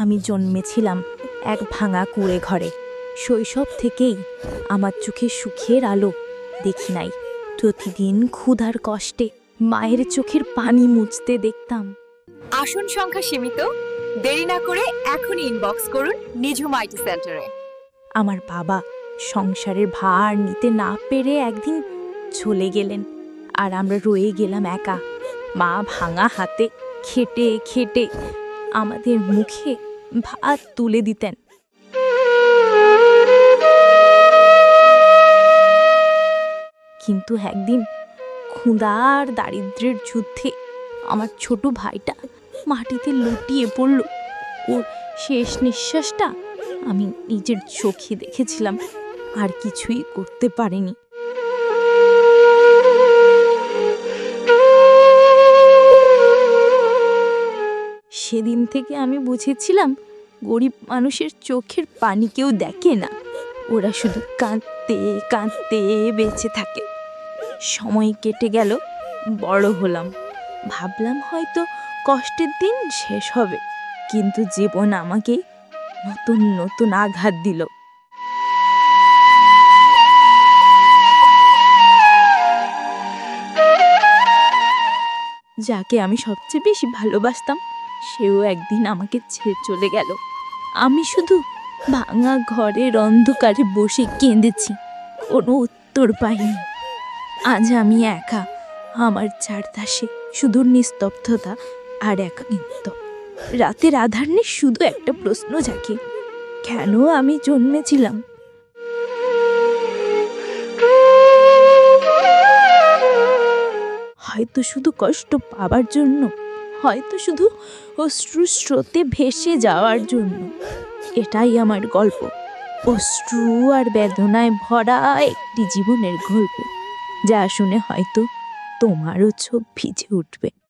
আমি জন্মেছিলাম এক ভাঙা কুঁড়ে ঘরে। শৈশব থেকেই আমার চোখে সুখের আলো দেখি নাই। প্রতিদিন ক্ষুধার কষ্টে মায়ের চোখের পানি মুছতে দেখতাম। আসন সংখ্যা সীমিত, দেরি না করে এখনই ইনবক্স করুন নিঝুম আইটি সেন্টারে। আমার বাবা সংসারের ভার নিতে না পেরে একদিন চলে গেলেন, আর আমরা রয়ে গেলাম একা। মা ভাঙা হাতে খেটে খেটে আমাদের মুখে ভাত তুলে দিতেন। কিন্তু একদিন ক্ষুধা আর দারিদ্র্যের যুদ্ধে আমার ছোট ভাইটা মাটিতে লুটিয়ে পড়ল। ওর শেষ নিঃশ্বাসটা আমি নিজের চোখে দেখেছিলাম, আর কিছুই করতে পারিনি। সেদিন থেকে আমি বুঝেছিলাম, গরিব মানুষের চোখের পানি কেউ দেখে না, ওরা শুধু কাঁদতে কাঁদতে বেঁচে থাকে। সময় কেটে গেল, বড় হলাম, ভাবলাম হয়তো কষ্টের দিন শেষ হবে, কিন্তু জীবন আমাকে নতুন নতুন আঘাত দিল। যাকে আমি সবচেয়ে বেশি ভালোবাসতাম, সেও একদিন আমাকে ছেড়ে চলে গেল। আমি শুধু ভাঙা ঘরের অন্ধকারে বসে কেঁদেছি, কোনো উত্তর পাইনি। আজ আমি একা, আমার চারপাশে শুধু নিস্তব্ধতা আর একাকিত্ব। রাতের আধার নেই, শুধু একটা প্রশ্ন জাগে, কেন আমি জন্মেছিলাম? হয়তো শুধু কষ্ট পাবার জন্য, হয়তো শুধু অশ্রু স্রোতে ভেসে যাওয়ার জন্য। এটাই আমার গল্প, অশ্রু আর বেদনায় ভরা একটি জীবনের গল্প, যা শুনে হয়তো তোমারও চোখ ভিজে উঠবে।